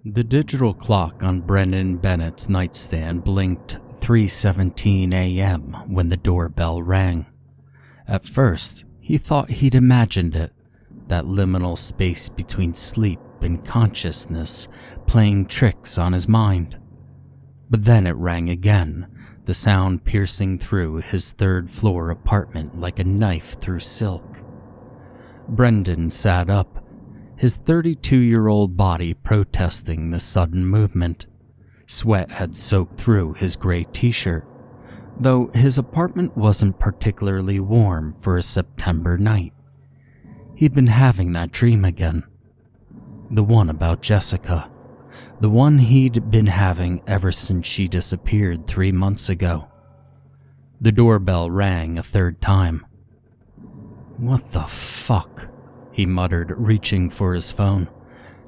The digital clock on Brendan Bennett's nightstand blinked 3:17 a.m. when the doorbell rang. At first, he thought he'd imagined it, that liminal space between sleep and consciousness playing tricks on his mind. But then it rang again, the sound piercing through his third-floor apartment like a knife through silk. Brendan sat up, his 32-year-old body protesting the sudden movement. Sweat had soaked through his gray t-shirt, though his apartment wasn't particularly warm for a September night. He'd been having that dream again. The one about Jessica. The one he'd been having ever since she disappeared 3 months ago. The doorbell rang a third time. "What the fuck?" he muttered, reaching for his phone.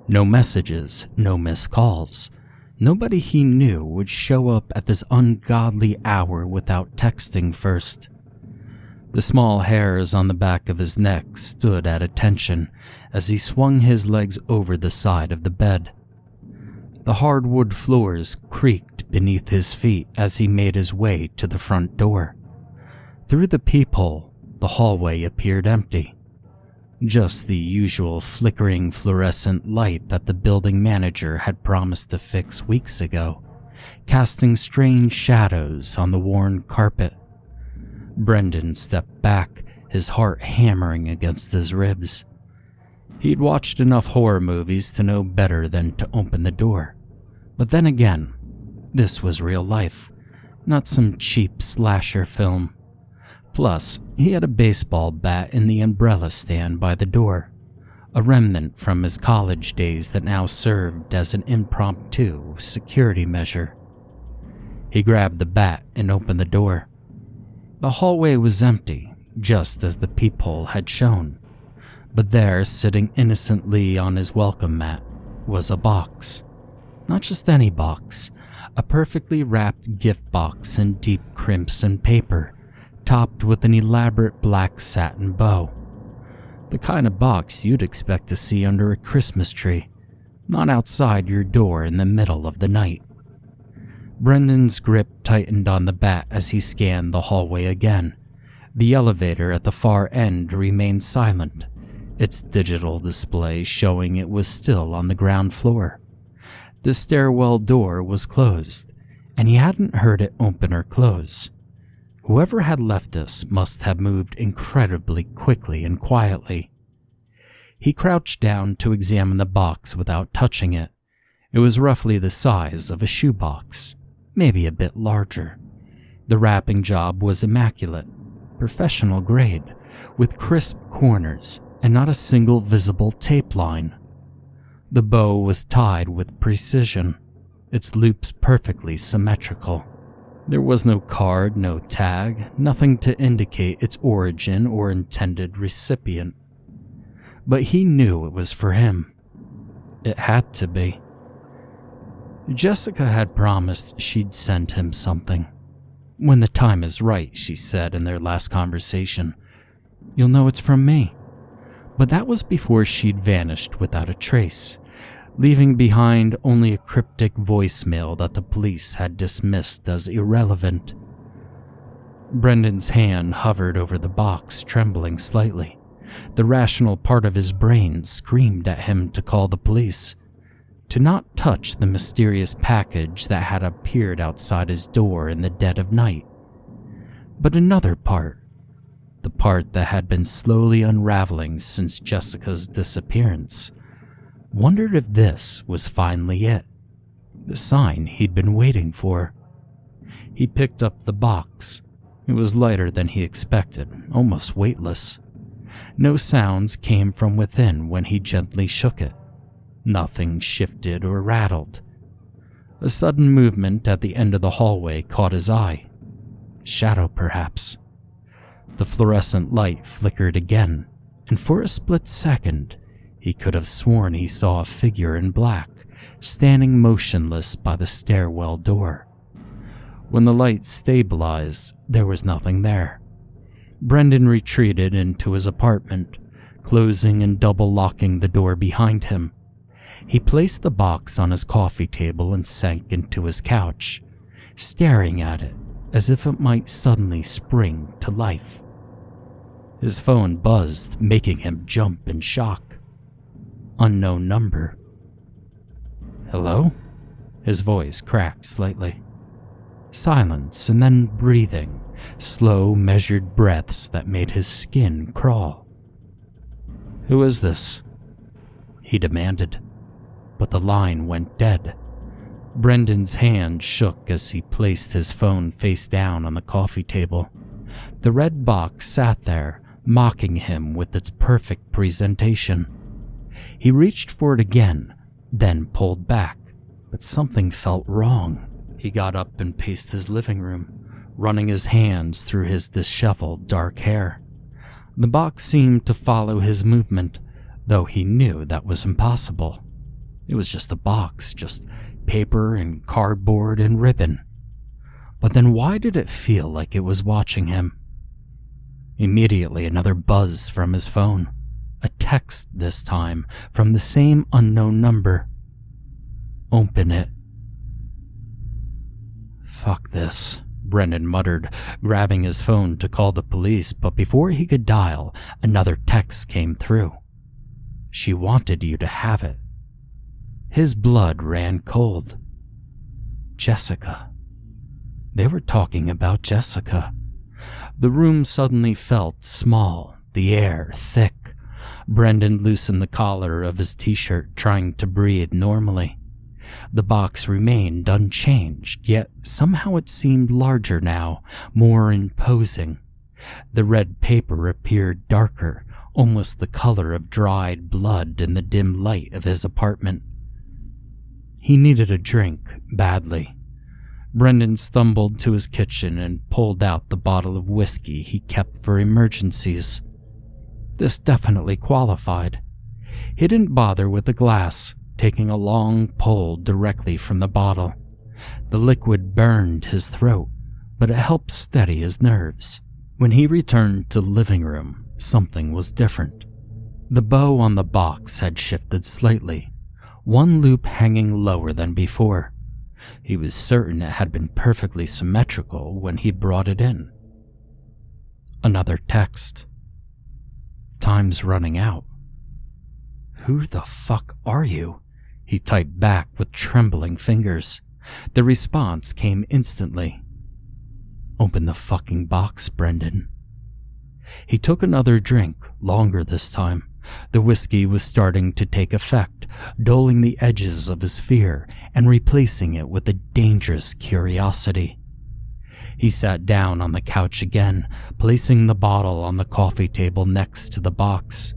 No messages, no missed calls. Nobody he knew would show up at this ungodly hour without texting first. The small hairs on the back of his neck stood at attention as he swung his legs over the side of the bed. The hardwood floors creaked beneath his feet as he made his way to the front door. Through the peephole, the hallway appeared empty. Just the usual flickering fluorescent light that the building manager had promised to fix weeks ago, casting strange shadows on the worn carpet. Brendan stepped back, his heart hammering against his ribs. He'd watched enough horror movies to know better than to open the door. But then again, this was real life, not some cheap slasher film. Plus, he had a baseball bat in the umbrella stand by the door, a remnant from his college days that now served as an impromptu security measure. He grabbed the bat and opened the door. The hallway was empty, just as the peephole had shown, but there, sitting innocently on his welcome mat, was a box. Not just any box, a perfectly wrapped gift box in deep crimson paper, topped with an elaborate black satin bow. The kind of box you'd expect to see under a Christmas tree, not outside your door in the middle of the night. Brendan's grip tightened on the bat as he scanned the hallway again. The elevator at the far end remained silent, its digital display showing it was still on the ground floor. The stairwell door was closed, and he hadn't heard it open or close. Whoever had left this must have moved incredibly quickly and quietly. He crouched down to examine the box without touching it. It was roughly the size of a shoebox, maybe a bit larger. The wrapping job was immaculate, professional grade, with crisp corners and not a single visible tape line. The bow was tied with precision, its loops perfectly symmetrical. There was no card, no tag, nothing to indicate its origin or intended recipient. But he knew it was for him. It had to be. Jessica had promised she'd send him something. "When the time is right," she said in their last conversation, "you'll know it's from me." But that was before she'd vanished without a trace, leaving behind only a cryptic voicemail that the police had dismissed as irrelevant. Brendan's hand hovered over the box, trembling slightly. The rational part of his brain screamed at him to call the police, to not touch the mysterious package that had appeared outside his door in the dead of night. But another part, the part that had been slowly unraveling since Jessica's disappearance, wondered if this was finally it, the sign he'd been waiting for. He picked up the box. It was lighter than he expected, almost weightless. No sounds came from within when he gently shook it. Nothing shifted or rattled. A sudden movement at the end of the hallway caught his eye. Shadow, perhaps. The fluorescent light flickered again, and for a split second, he could have sworn he saw a figure in black, standing motionless by the stairwell door. When the light stabilized, there was nothing there. Brendan retreated into his apartment, closing and double-locking the door behind him. He placed the box on his coffee table and sank into his couch, staring at it as if it might suddenly spring to life. His phone buzzed, making him jump in shock. Unknown number. "Hello?" His voice cracked slightly. Silence, and then breathing, slow, measured breaths that made his skin crawl. "Who is this?" he demanded, but the line went dead. Brendan's hand shook as he placed his phone face down on the coffee table. The red box sat there, mocking him with its perfect presentation. He reached for it again, then pulled back, but something felt wrong. He got up and paced his living room, running his hands through his disheveled dark hair. The box seemed to follow his movement, though he knew that was impossible. It was just a box, just paper and cardboard and ribbon. But then why did it feel like it was watching him? Immediately, another buzz from his phone. A text this time, from the same unknown number. "Open it." "Fuck this," Brendan muttered, grabbing his phone to call the police, but before he could dial, another text came through. "She wanted you to have it." His blood ran cold. Jessica. They were talking about Jessica. The room suddenly felt small, the air thick. Brendan loosened the collar of his t-shirt, trying to breathe normally. The box remained unchanged, yet somehow it seemed larger now, more imposing. The red paper appeared darker, almost the color of dried blood in the dim light of his apartment. He needed a drink, badly. Brendan stumbled to his kitchen and pulled out the bottle of whiskey he kept for emergencies. This definitely qualified. He didn't bother with the glass, taking a long pull directly from the bottle. The liquid burned his throat, but it helped steady his nerves. When he returned to the living room, something was different. The bow on the box had shifted slightly, one loop hanging lower than before. He was certain it had been perfectly symmetrical when he brought it in. Another text. "Time's running out." "Who the fuck are you?" he typed back with trembling fingers. The response came instantly. "Open the fucking box, Brendan." He took another drink, longer this time. The whiskey was starting to take effect, dulling the edges of his fear and replacing it with a dangerous curiosity. He sat down on the couch again, placing the bottle on the coffee table next to the box.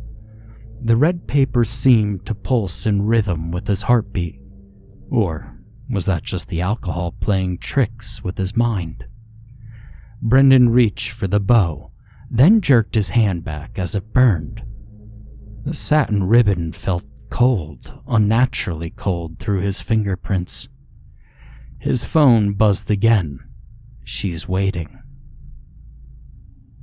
The red paper seemed to pulse in rhythm with his heartbeat. Or was that just the alcohol playing tricks with his mind? Brendan reached for the bow, then jerked his hand back as it burned. The satin ribbon felt cold, unnaturally cold through his fingerprints. His phone buzzed again. "She's waiting."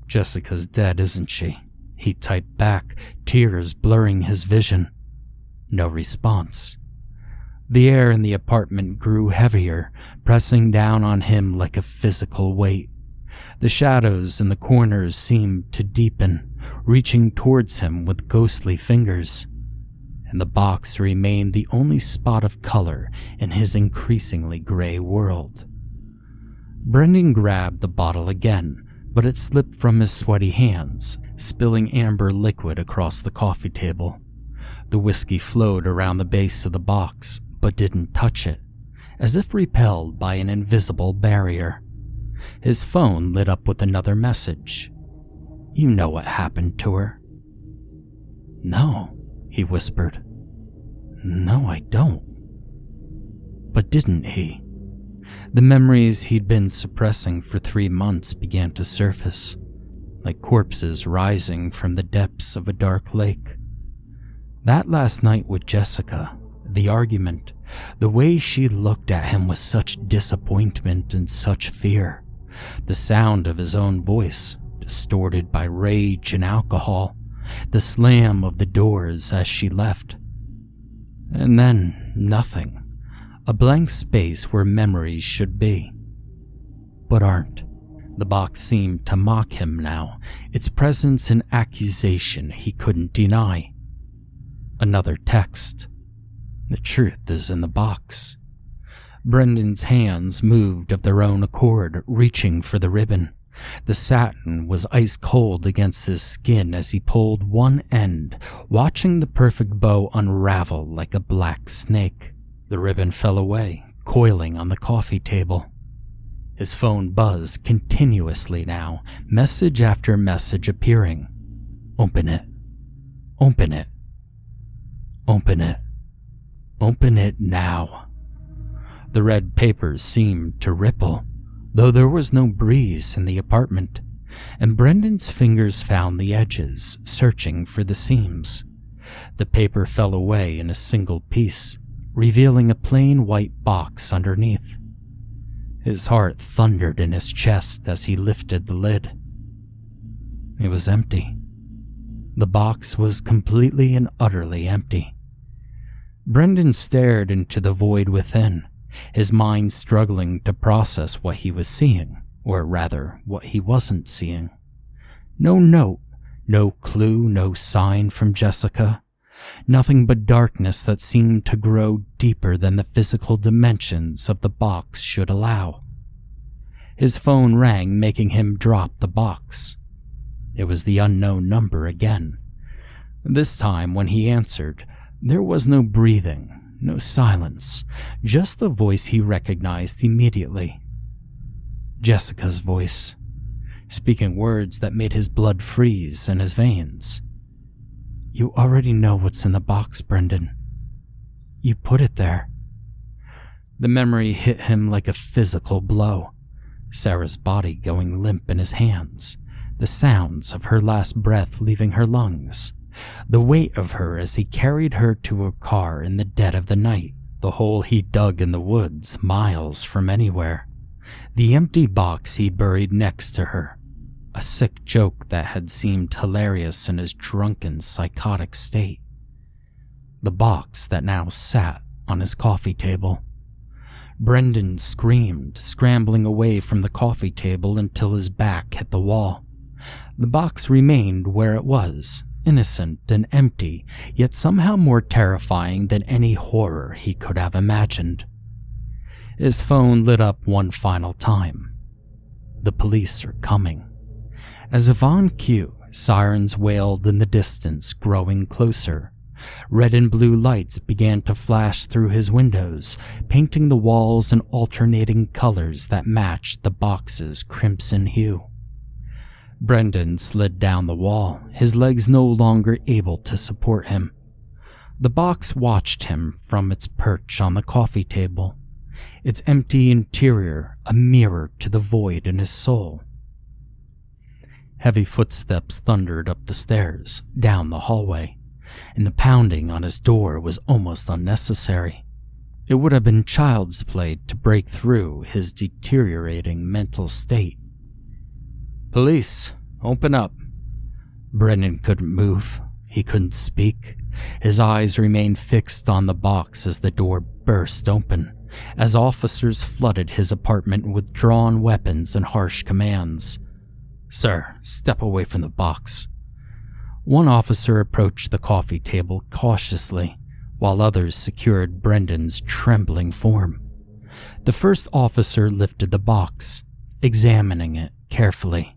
"Jessica's dead, isn't she?" he typed back, tears blurring his vision. No response. The air in the apartment grew heavier, pressing down on him like a physical weight. The shadows in the corners seemed to deepen, reaching towards him with ghostly fingers. And the box remained the only spot of color in his increasingly gray world. Brendan grabbed the bottle again, but it slipped from his sweaty hands, spilling amber liquid across the coffee table. The whiskey flowed around the base of the box, but didn't touch it, as if repelled by an invisible barrier. His phone lit up with another message. "You know what happened to her." "No," he whispered. "No, I don't." But didn't he? The memories he'd been suppressing for 3 months began to surface, like corpses rising from the depths of a dark lake. That last night with Jessica, the argument, the way she looked at him with such disappointment and such fear, the sound of his own voice, distorted by rage and alcohol, the slam of the doors as she left. And then nothing. A blank space where memories should be, but aren't. The box seemed to mock him now, its presence an accusation he couldn't deny. Another text. The truth is in the box. Brendan's hands moved of their own accord, reaching for the ribbon. The satin was ice cold against his skin as he pulled one end, watching the perfect bow unravel like a black snake. The ribbon fell away, coiling on the coffee table. His phone buzzed continuously now, message after message appearing. Open it. Open it. Open it. Open it now. The red papers seemed to ripple, though there was no breeze in the apartment, and Brendan's fingers found the edges, searching for the seams. The paper fell away in a single piece, revealing a plain white box underneath. His heart thundered in his chest as he lifted the lid. It was empty. The box was completely and utterly empty. Brendan stared into the void within, his mind struggling to process what he was seeing, or rather, what he wasn't seeing. No note, no clue, no sign from Jessica. Nothing but darkness that seemed to grow deeper than the physical dimensions of the box should allow. His phone rang, making him drop the box. It was the unknown number again. This time, when he answered, there was no breathing, no silence, just the voice he recognized immediately. Jessica's voice, speaking words that made his blood freeze in his veins. You already know what's in the box, Brendan. You put it there. The memory hit him like a physical blow. Sarah's body going limp in his hands, the sounds of her last breath leaving her lungs, the weight of her as he carried her to her car in the dead of the night, the hole he dug in the woods miles from anywhere, the empty box he'd buried next to her. A sick joke that had seemed hilarious in his drunken, psychotic state. The box that now sat on his coffee table. Brendan screamed, scrambling away from the coffee table until his back hit the wall. The box remained where it was, innocent and empty, yet somehow more terrifying than any horror he could have imagined. His phone lit up one final time. The police are coming. As if on cue, sirens wailed in the distance, growing closer. Red and blue lights began to flash through his windows, painting the walls in alternating colors that matched the box's crimson hue. Brendan slid down the wall, his legs no longer able to support him. The box watched him from its perch on the coffee table, its empty interior a mirror to the void in his soul. Heavy footsteps thundered up the stairs, down the hallway, and the pounding on his door was almost unnecessary. It would have been child's play to break through his deteriorating mental state. Police, open up. Brendan couldn't move. He couldn't speak. His eyes remained fixed on the box as the door burst open, as officers flooded his apartment with drawn weapons and harsh commands. Sir, step away from the box. One officer approached the coffee table cautiously, while others secured Brendan's trembling form. The first officer lifted the box, examining it carefully.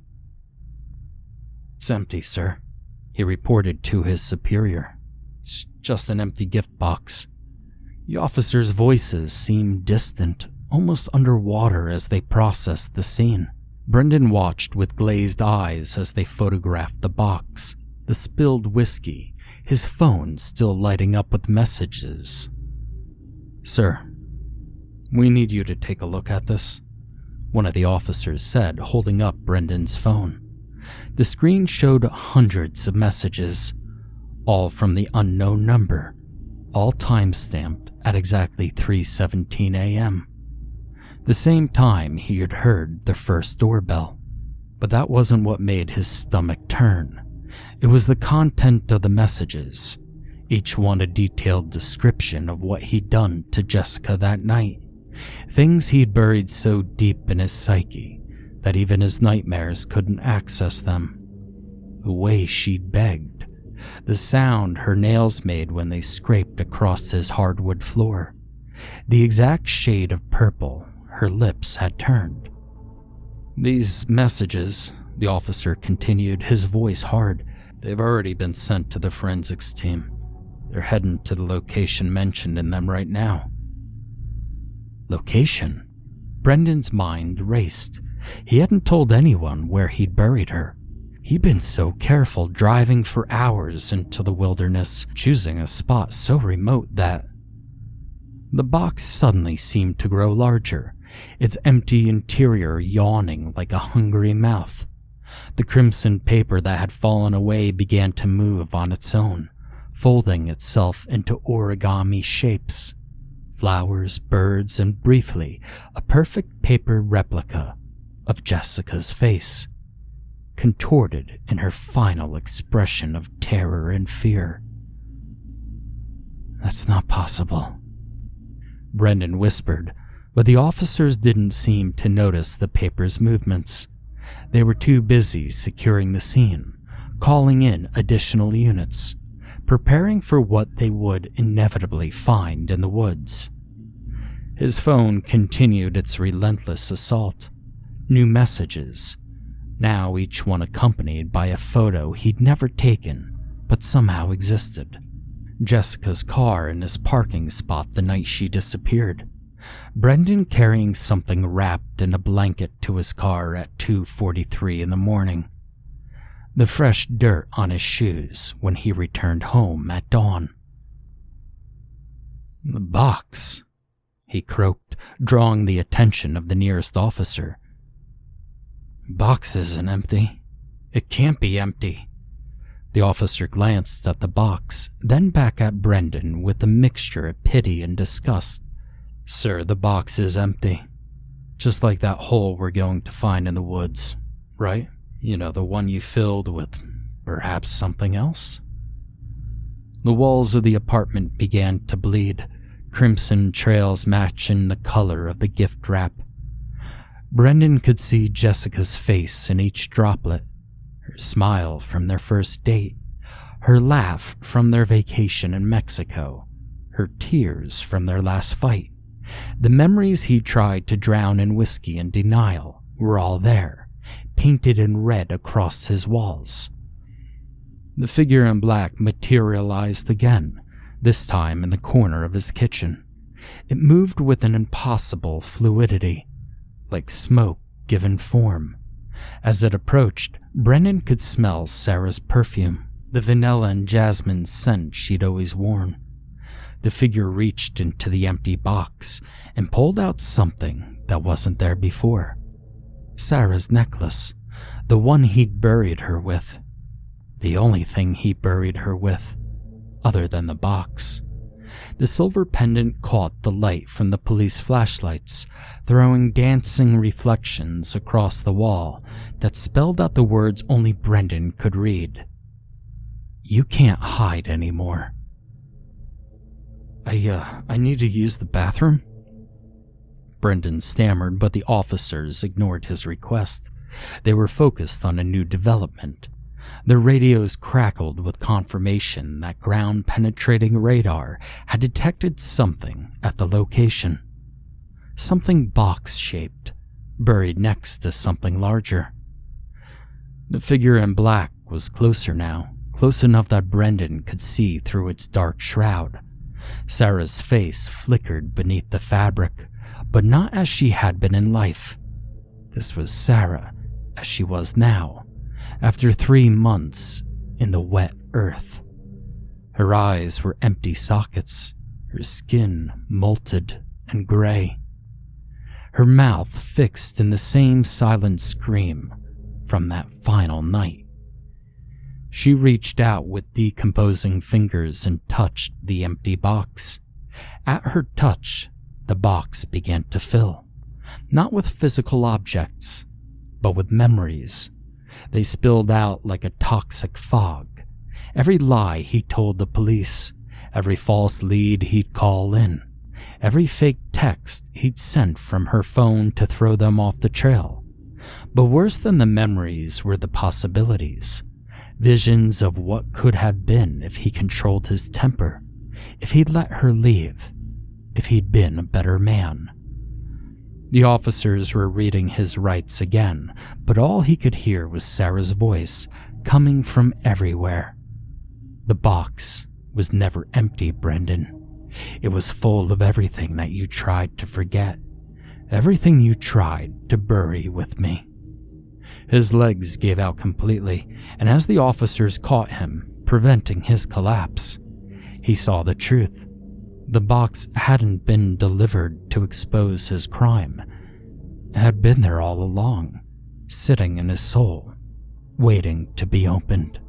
It's empty, sir, he reported to his superior. It's just an empty gift box. The officers' voices seemed distant, almost underwater as they processed the scene. Brendan watched with glazed eyes as they photographed the box, the spilled whiskey, his phone still lighting up with messages. Sir, we need you to take a look at this, one of the officers said, holding up Brendan's phone. The screen showed hundreds of messages, all from the unknown number, all time-stamped at exactly 3:17 a.m. The same time he had heard the first doorbell. But that wasn't what made his stomach turn. It was the content of the messages. each one a detailed description of what he'd done to Jessica that night. Things he'd buried so deep in his psyche that even his nightmares couldn't access them. The way she'd begged, the sound her nails made when they scraped across his hardwood floor, the exact shade of purple her lips had turned. "These messages," the officer continued, his voice hard, "they've already been sent to the forensics team. They're heading to the location mentioned in them right now." Location? Brendan's mind raced. He hadn't told anyone where he'd buried her. He'd been so careful driving for hours into the wilderness, choosing a spot so remote that... The box suddenly seemed to grow larger, its empty interior yawning like a hungry mouth. The crimson paper that had fallen away began to move on its own, folding itself into origami shapes. Flowers, birds, and briefly, a perfect paper replica of Jessica's face, contorted in her final expression of terror and fear. "That's not possible," Brendan whispered, but the officers didn't seem to notice the paper's movements. They were too busy securing the scene, calling in additional units, preparing for what they would inevitably find in the woods. His phone continued its relentless assault. New messages, now each one accompanied by a photo he'd never taken but somehow existed. Jessica's car in his parking spot the night she disappeared. Brendan carrying something wrapped in a blanket to his car at 2:43 in the morning. The fresh dirt on his shoes when he returned home at dawn. "The box," he croaked, drawing the attention of the nearest officer. "Box isn't empty. It can't be empty." The officer glanced at the box, then back at Brendan with a mixture of pity and disgust. "Sir, the box is empty. Just like that hole we're going to find in the woods, right? You know, the one you filled with perhaps something else?" The walls of the apartment began to bleed, crimson trails matching the color of the gift wrap. Brendan could see Jessica's face in each droplet, her smile from their first date, her laugh from their vacation in Mexico, her tears from their last fight. The memories he tried to drown in whiskey and denial were all there, painted in red across his walls. The figure in black materialized again, this time in the corner of his kitchen. It moved with an impossible fluidity, like smoke given form. As it approached, Brendan could smell Sarah's perfume, the vanilla and jasmine scent she'd always worn. The figure reached into the empty box and pulled out something that wasn't there before. Sarah's necklace, the one he'd buried her with. The only thing he buried her with, other than the box. The silver pendant caught the light from the police flashlights, throwing dancing reflections across the wall that spelled out the words only Brendan could read. "You can't hide anymore." I need to use the bathroom?" Brendan stammered, but the officers ignored his request. They were focused on a new development. Their radios crackled with confirmation that ground-penetrating radar had detected something at the location. Something box-shaped, buried next to something larger. The figure in black was closer now, close enough that Brendan could see through its dark shroud. Sarah's face flickered beneath the fabric, but not as she had been in life. This was Sarah as she was now, after 3 months in the wet earth. Her eyes were empty sockets, her skin molted and gray. Her mouth fixed in the same silent scream from that final night. She reached out with decomposing fingers and touched the empty box. At her touch, the box began to fill, not with physical objects, but with memories. They spilled out like a toxic fog. Every lie he told the police, every false lead he'd call in, every fake text he'd sent from her phone to throw them off the trail. But worse than the memories were the possibilities. Visions of what could have been if he controlled his temper, if he'd let her leave, if he'd been a better man. The officers were reading his rights again, but all he could hear was Sarah's voice coming from everywhere. The box was never empty, Brendan. It was full of everything that you tried to forget, everything you tried to bury with me. His legs gave out completely, and as the officers caught him, preventing his collapse, he saw the truth. The box hadn't been delivered to expose his crime. It had been there all along, sitting in his soul, waiting to be opened.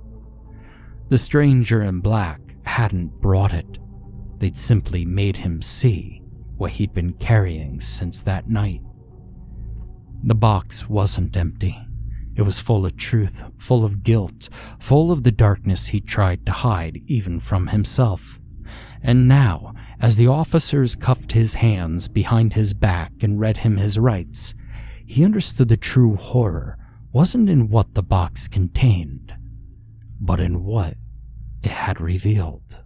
The stranger in black hadn't brought it. They'd simply made him see what he'd been carrying since that night. The box wasn't empty. It was full of truth, full of guilt, full of the darkness he tried to hide even from himself. And now, as the officers cuffed his hands behind his back and read him his rights, he understood the true horror wasn't in what the box contained, but in what it had revealed.